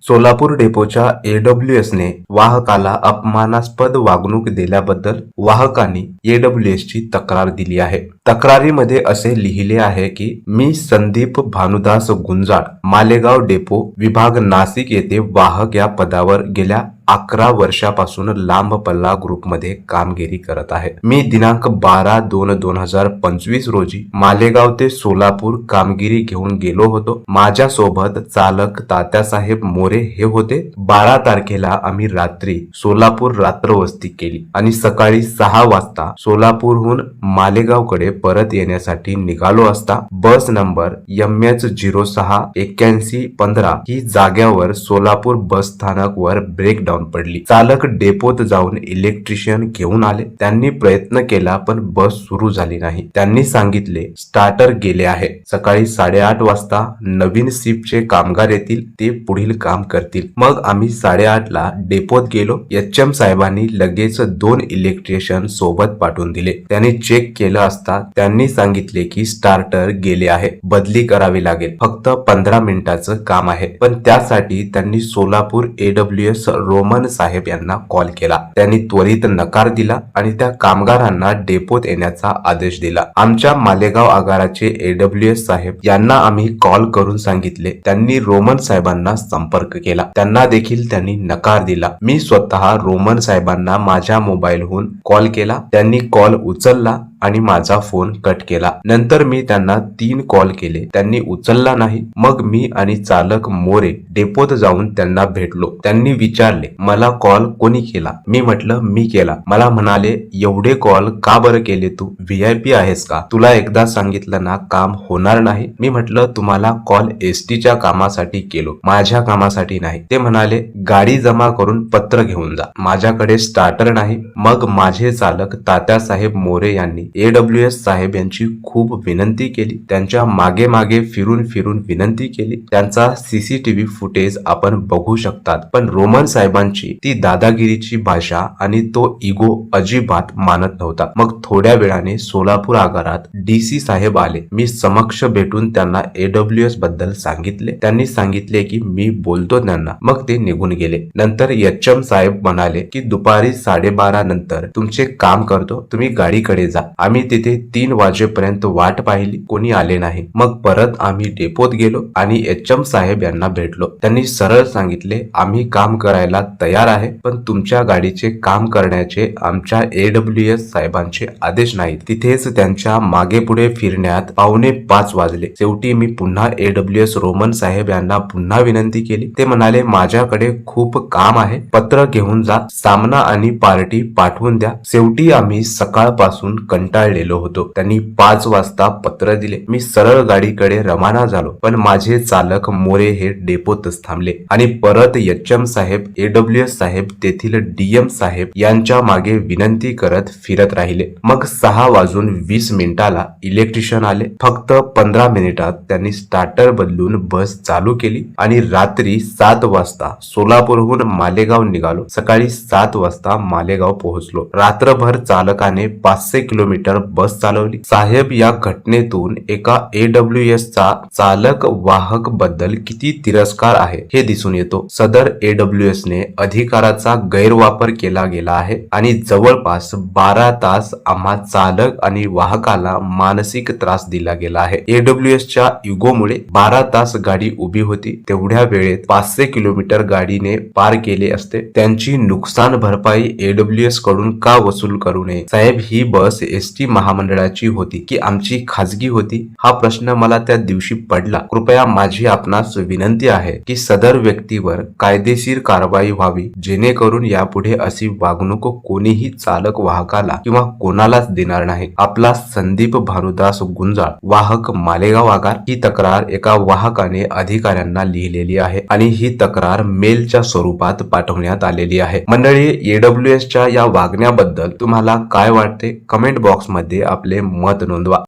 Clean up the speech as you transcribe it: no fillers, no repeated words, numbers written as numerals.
Solapur डेपोच्या AWS ने वाहकाला अपमानास्पद वागणूक दिल्याबद्दल वाहकांनी AWS ची तक्रार दिली आहे। तक्रारीमध्ये असे लिहिले आहे की मी संदीप भानुदास गुंजाळ, मालेगाव डेपो विभाग नाशिक येथे वाहक या पदावर गेल्या 11 वर्षापासून लांब पल्ला ग्रुपमध्ये कामगिरी करत आहे। मी दिनांक 12/2/2025 रोजी मालेगाव ते सोलापूर कामगिरी घेऊन गेलो होतो। माझ्या सोबत चालक तात्यासाहेब मोरे हे होते। 12 तारखेला आम्ही रात्री सोलापूर रात्रवस्ती केली आणि सकाळी 6 वाजता सोलापूरहून मालेगावकडे परत येण्यासाठी निघालो असता बस नंबर MH068115 ही जाग्यावर सोलापूर बस स्थानक वर ब्रेकडाऊन पडली। चालक डेपोत जाऊन इलेक्ट्रिशियन घेऊन आले। त्यांनी प्रयत्न केला पण बस सुरू झाली नाही। त्यांनी सांगितले स्टार्टर गेले आहे। सकाळी 8:30 वाजता नवीन शिफ्टचे कामगार येतील, ते पुढील काम करतील। मग आम्ही 8:30 ला डेपोत गेलो। HM साहेबांनी लगेच 2 इलेक्ट्रिशियन सोबत पाठवून दिले। त्यांनी चेक केलं असता त्यांनी सांगितले की स्टार्टर गेले आहे, बदली करावी लागेल, फक्त 15 मिनिटाचं काम आहे। पण त्यासाठी त्यांनी सोलापूर AWS रोमन साहेब यांना कॉल केला। त्यांनी त्वरित नकार दिला आणि त्या कामगारांना डेपोत येण्याचा आदेश दिला। आमच्या मालेगाव आगाराचे AWS साहेब यांना आम्ही कॉल करून सांगितले। त्यांनी रोमन साहेबांना संपर्क केला, त्यांना देखील त्यांनी नकार दिला। मी स्वतः रोमन साहेबांना माझ्या मोबाईलहून कॉल केला। त्यांनी कॉल उचलला आणि माझा फोन कट केला। नंतर मी त्यांना 3 कॉल केले, त्यांनी उचलला नाही। मग मी आणि चालक मोरे डेपोत जाऊन त्यांना भेटलो। त्यांनी विचारले मला कॉल कोणी केला? मी म्हटलं मी केला। मला म्हणाले एवढे कॉल का बरं केले? तू VIP आहेस का? तुला एकदा सांगितलं ना काम होणार नाही। मी म्हटलं तुम्हाला कॉल ST च्या कामासाठी केलो, माझ्या कामासाठी नाही। ते म्हणाले गाडी जमा करून पत्र घेऊन जा, माझ्याकडे स्टार्टर नाही। मग माझे चालक तात्यासाहेब मोरे यांनी AWS साहेब यांची खूप विनंती केली, त्यांच्या मागे मागे फिरून विनंती केली। त्यांचा CCTV फुटेज आपण बघू शकतात। पण रोमन साहेबांची ती दादागिरीची भाषा आणि तो इगो अजिबात मानत नव्हता। मग थोड्या वेळाने सोलापूर आगारात DC साहेब आले। मी समक्ष भेटून त्यांना AWS बद्दल सांगितले। त्यांनी सांगितले की मी बोलतो त्यांना, मग ते निघून गेले। नंतर HM साहेब म्हणाले की दुपारी 12:30 नंतर तुमचे काम करतो, तुम्ही गाडीकडे जा। आम्ही तिथे 3 वाजेपर्यंत वाट पाहिली, कोणी आले नाही। मग परत आम्ही डेपोत गेलो आणि HM साहेब यांना भेटलो। त्यांनी सरळ सांगितले आम्ही काम करायला तयार आहे, पण तुमच्या गाडीचे काम करण्याचे आमच्या AWS साहेबांचे आदेश नाहीत। तिथेच त्यांच्या मागे पुढे फिरण्यात 4:45 वाजले। शेवटी मी पुन्हा AWS रोमन साहेब यांना पुन्हा विनंती केली। ते म्हणाले माझ्याकडे खूप काम आहे, पत्र घेऊन जा, सामना आणि पार्टी पाठवून द्या। शेवटी आम्ही सकाळपासून कंटाळलेलो होतो। त्यांनी 5 वाजता पत्र दिले। मी सरळ गाडीकडे रवाना झालो, पण माझे चालक मोरे हे डेपोतच थांबले आणि परत HM साहेब, AWS साहेब, तेथील DM साहेब यांच्या मागे विनंती करत फिरत राहिले। मग 6:20 इलेक्ट्रिशियन आले। फक्त 15 मिनिटात त्यांनी स्टार्टर बदलून बस चालू केली आणि रात्री 7 वाजता सोलापूरहून मालेगाव निघालो। सकाळी 7 वाजता मालेगाव पोहोचलो। रात्रभर चालकाने 500 किलोमीटर बस चालवली। साहेब या घटनेतून एका AWS चा चालक वाहक बद्दल किती तिरस्कार आहे हे दिसून येतो। सदर AWS ने अधिकाराचा गैरवापर केला गेला आहे आणि जवळपास 12 तास आम्हा चालक आणि वाहकाला मानसिक त्रास दिला गेला आहे। AWS च्या इगोमुळे 12 तास गाडी उभी होती, तेवढ्या वेळेत 500 किलोमीटर गाडीने पार केले असते। त्यांची नुकसान भरपाई AWS कडून का वसूल करू नये? साहेब ही बस ST महामंडळाची होती की आमची खाजगी होती? हा प्रश्न मला त्या दिवशी पडला। कृपया माझी आपणास विनंती आहे की सदर व्यक्तीवर कायदेशीर कारवाई व्हावी, जेणेकरून यापुढे अशी वागणूक कोणीही चालक वाहकाला किंवा कोणालाच देणार नाही। आपला संदीप भानुदास गुंजाळ, वाहक, मालेगाव आगार। ही तक्रार एका वाहकाने अधिकाऱ्यांना लिहिलेली आहे आणि ही तक्रार मेलच्या स्वरूपात पाठवण्यात आलेली आहे। मंडळी, AWS च्या या वागण्याबद्दल तुम्हाला काय वाटते? कमेंट बॉक्स मध्ये आपले मत नोंदवा।